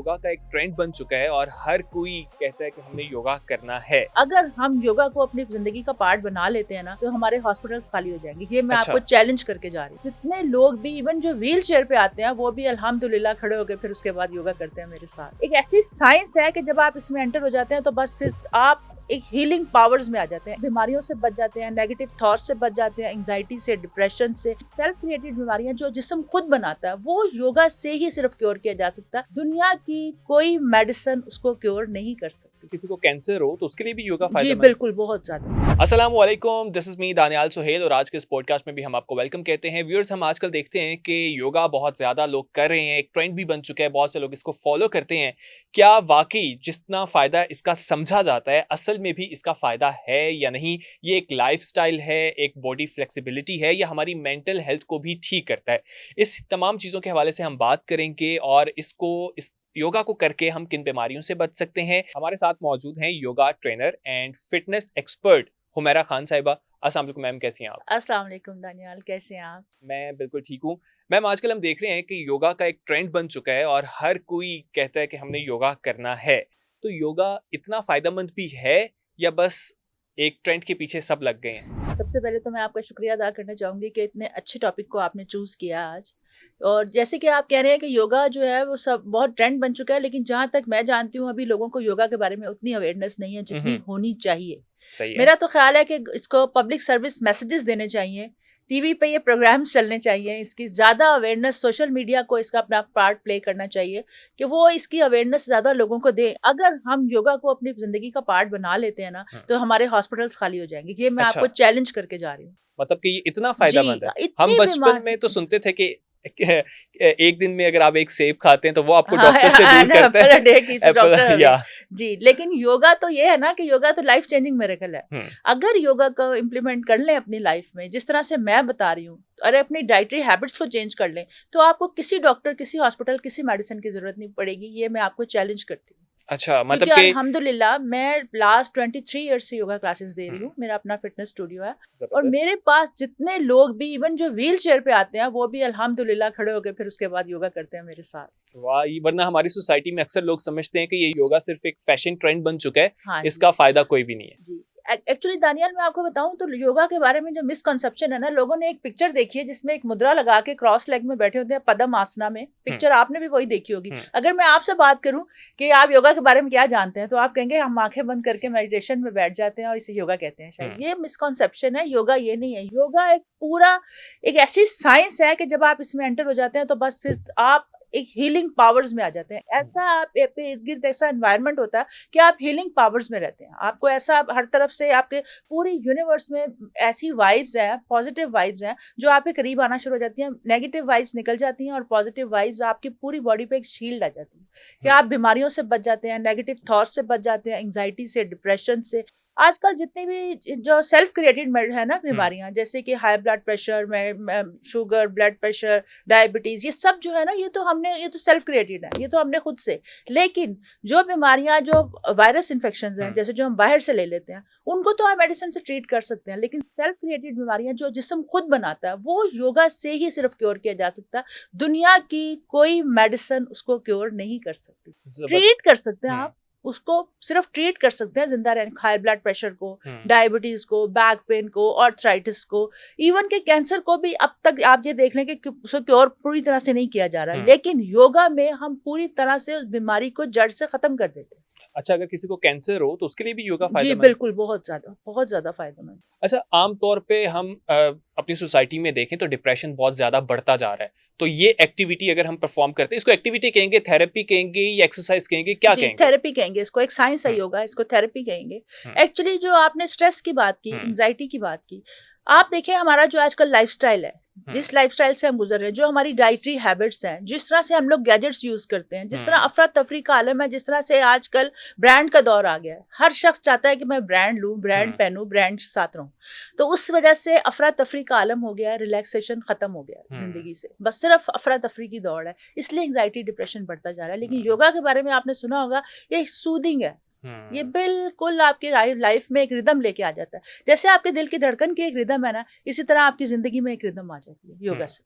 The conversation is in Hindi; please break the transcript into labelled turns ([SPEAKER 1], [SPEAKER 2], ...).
[SPEAKER 1] योगा का एक ट्रेंड बन चुका है और हर कोई कहता है कि हमें योगा करना है।
[SPEAKER 2] अगर हम योगा को अपनी जिंदगी का पार्ट बना लेते हैं ना, तो हमारे हॉस्पिटल्स खाली हो जाएंगे। ये मैं आपको चैलेंज करके जा रही हूँ। जितने लोग भी इवन जो व्हील चेयर पे आते हैं वो भी अल्हम्दुलिल्लाह खड़े होकर फिर उसके बाद योगा करते हैं मेरे साथ। एक ऐसी साइंस है कि जब आप इसमें एंटर हो जाते हैं तो बस फिर आप एक हीलिंग पावर्स में आ जाते हैं, बीमारियों से बच जाते हैं, नेगेटिव थॉट से बच जाते हैं, एंजाइटी से, डिप्रेशन से। सेल्फ क्रिएटेड बीमारियां जो जिस्म खुद बनाता है वो योगा से ही सिर्फ क्योर किया जा सकता है। दुनिया की कोई मेडिसिन उसको क्योर नहीं कर सकती।
[SPEAKER 1] किसी को कैंसर हो तो उसके लिए भी योगा
[SPEAKER 2] जी
[SPEAKER 1] फायदेमंद।
[SPEAKER 2] बिल्कुल, बहुत ज्यादा।
[SPEAKER 1] अस्सलाम वालेकुम, this is me Daniyal Suhail और आज के इस पॉडकास्ट में भी हम आपको वेलकम कहते हैं। व्यूअर्स, हम आजकल देखते हैं कि योगा बहुत ज्यादा लोग कर रहे हैं, एक ट्रेंड भी बन चुका है, बहुत से लोग इसको फॉलो करते हैं। क्या वाकई जितना फायदा इसका समझा जाता है असल में भी इसका फायदा है या नहीं? ये एक लाइफस्टाइल है, एक बॉडी फ्लेक्सिबिलिटी है या हमारी मेंटल हेल्थ को भी ठीक करता है? इस तमाम चीजों के हवाले से हम बात करेंगे और इस योगा को करके हम किन बीमारियों से बच सकते हैं। हमारे साथ मौजूद हैं yoga trainer and fitness expert Humaira Khan साहिबा। अस्सलाम वालेकुम मैम, कैसी हैं आप?
[SPEAKER 2] अस्सलाम वालेकुम दानियाल, कैसे हैं आप?
[SPEAKER 1] मैं बिल्कुल ठीक हूँ मैम। आजकल हम देख रहे हैं कि योगा का एक ट्रेंड बन चुका है और हर कोई कहता है कि हमने योगा करना है। तो योगा इतना फायदेमंद भी है या बस एक ट्रेंड के पीछे सब लग गए हैं?
[SPEAKER 2] सबसे पहले तो मैं आपका शुक्रिया अदा करना चाहूँगी कि इतने अच्छे टॉपिक को आपने चूज़ किया आज। और जैसे कि आप कह रहे हैं कि योगा जो है वो सब बहुत ट्रेंड बन चुका है, लेकिन जहाँ तक मैं जानती हूँ अभी लोगों को योगा के बारे में उतनी अवेयरनेस नहीं है जितनी होनी चाहिए।
[SPEAKER 1] सही है।
[SPEAKER 2] मेरा तो ख्याल है कि इसको पब्लिक सर्विस मैसेजेस देने चाहिए, टीवी पे ये प्रोग्राम्स चलने चाहिए, इसकी ज़्यादा अवेयरनेस, सोशल मीडिया को इसका अपना पार्ट प्ले करना चाहिए कि वो इसकी अवेयरनेस ज़्यादा लोगों को दे। अगर हम योगा को अपनी ज़िंदगी का पार्ट बना लेते हैं ना, तो हमारे हॉस्पिटल्स खाली हो जाएंगे। ये मैं आपको चैलेंज करके जा रही हूँ।
[SPEAKER 1] मतलब कि ये इतना फायदेमंद है। हम
[SPEAKER 2] इतनी
[SPEAKER 1] बचपन में तो सुनते थे कि एक दिन में अगर आप एक सेब खाते हैं तो वो आपको डॉक्टर से दूर करता है।
[SPEAKER 2] डॉक्टर जी, लेकिन योगा तो ये है ना कि योगा तो लाइफ चेंजिंग मिरेकल है। अगर योगा को इम्प्लीमेंट कर लें अपनी लाइफ में जिस तरह से मैं बता रही हूँ और अपनी डाइटरी हैबिट्स को चेंज कर लें, तो आपको किसी डॉक्टर, किसी हॉस्पिटल, किसी मेडिसिन की जरूरत नहीं पड़ेगी। ये मैं आपको चैलेंज करती हूँ।
[SPEAKER 1] अच्छा, मतलब
[SPEAKER 2] कि अल्हम्दुलिल्लाह मैं लास्ट 23 ईयर्स से योगा क्लासेस दे रही हूँ। मेरा अपना फिटनेस स्टूडियो है और मेरे पास जितने लोग भी इवन जो व्हील चेयर पे आते हैं वो भी अल्हम्दुलिल्लाह खड़े होकर फिर उसके बाद योगा करते हैं मेरे साथ।
[SPEAKER 1] वाह, वरना हमारी सोसाइटी में अक्सर लोग समझते हैं कि ये योगा सिर्फ एक फैशन ट्रेंड बन चुका है।
[SPEAKER 2] हाँ,
[SPEAKER 1] इसका फायदा कोई भी नहीं है।
[SPEAKER 2] एक्चुअली दानियाल, मैं आपको बताऊं तो योगा के बारे में जो मिसकंसेप्शन है ना, लोगों ने एक पिक्चर देखी है जिसमें एक मुद्रा लगा के क्रॉस लेग में बैठे होते हैं पद्म आसना में। पिक्चर आपने भी वही देखी होगी। अगर मैं आपसे बात करूं कि आप योगा के बारे में क्या जानते हैं, तो आप कहेंगे हम आंखें बंद करके मेडिटेशन में बैठ जाते हैं और इसे योगा कहते हैं। शायद ये मिसकंसेप्शन है। योगा ये नहीं है। योगा एक पूरा एक ऐसी साइंस है कि जब आप इसमें एंटर हो जाते हैं तो बस फिर आप एक हीलिंग पावर्स में आ जाते हैं। ऐसा आप इर्द गिर्द ऐसा एनवायरनमेंट होता है कि आप हीलिंग पावर्स में रहते हैं। आपको ऐसा हर तरफ से आपके पूरी यूनिवर्स में ऐसी वाइब्स हैं, पॉजिटिव वाइब्स हैं जो आपके करीब आना शुरू हो जाती हैं। नेगेटिव वाइब्स निकल जाती हैं और पॉजिटिव वाइब्स आपकी पूरी बॉडी पे एक शील्ड आ जाती है कि आप बीमारियों से बच जाते हैं, नेगेटिव थॉट से बच जाते हैं, एंजाइटी से, डिप्रेशन से। आजकल जितनी भी जो सेल्फ क्रिएटेड है ना बीमारियां, जैसे कि high blood pressure, sugar, blood pressure, diabetes, ये सब जो है ना, ये तो सेल्फ क्रिएटेड है, ये तो हमने खुद से। लेकिन जो बीमारियां, जो वायरस इन्फेक्शंस हैं, जैसे जो हम बाहर से ले लेते हैं, उनको तो हम मेडिसिन से ट्रीट कर सकते हैं। लेकिन सेल्फ क्रिएटेड बीमारियां जो जिस्म खुद बनाता है वो योगा से ही सिर्फ क्योर किया जा सकता है। दुनिया की कोई मेडिसिन उसको क्योर नहीं कर सकती। ट्रीट कर सकते हैं आप उसको, सिर्फ ट्रीट कर सकते हैं जिंदा रहने, हाई ब्लड प्रेशर को, डायबिटीज को, बैक पेन को, आर्थराइटिस को, इवन के कैंसर को भी अब तक आप ये देख लें कि उसको क्योर पूरी तरह से नहीं किया जा रहा। लेकिन योगा में हम पूरी तरह से उस बीमारी को जड़ से खत्म कर देते हैं।
[SPEAKER 1] अच्छा, अगर किसी को कैंसर हो तो उसके लिए भी योगा फायदेमंद?
[SPEAKER 2] जी बिल्कुल, बहुत ज्यादा फायदेमंद।
[SPEAKER 1] अच्छा, आमतौर पे हम अपनी सोसाइटी में देखें तो डिप्रेशन बहुत ज्यादा बढ़ता जा रहा है, तो ये एक्टिविटी अगर हम परफॉर्म करते हैं, इसको एक्टिविटी कहेंगे, थेरेपी कहेंगे या एक्सरसाइज कहेंगे, क्या कहेंगे?
[SPEAKER 2] थेरेपी कहेंगे इसको, एक साइंस है योगा, इसको थेरेपी कहेंगे। एक्चुअली जो आपने स्ट्रेस की बात की, एंजाइटी की बात की, आप देखिए हमारा जो आजकल लाइफस्टाइल है, जिस लाइफस्टाइल से हम गुजर रहे हैं, जो हमारी डाइटरी हैबिट्स हैं, जिस तरह से हम लोग गैजेट्स यूज करते हैं, जिस तरह अफरा तफरी का आलम है, जिस तरह से आजकल ब्रांड का दौर आ गया है, हर शख्स चाहता है कि मैं ब्रांड लूं, ब्रांड पहनूं, ब्रांड साथ रहूं, तो उस वजह से अफरा तफरी का आलम हो गया है, रिलैक्सेशन खत्म हो गया है जिंदगी से, बस सिर्फ अफरा तफरी की दौड़ है, इसलिए एंजाइटी, डिप्रेशन बढ़ता जा रहा है। लेकिन योगा के बारे में आपने सुना होगा, ये सूदिंग है, ये बिल्कुल आपकी लाइफ में एक रिदम लेके आ जाता है। जैसे आपके दिल की धड़कन की एक रिदम है ना, इसी तरह आपकी जिंदगी में एक रिदम आ जाती है योगा से।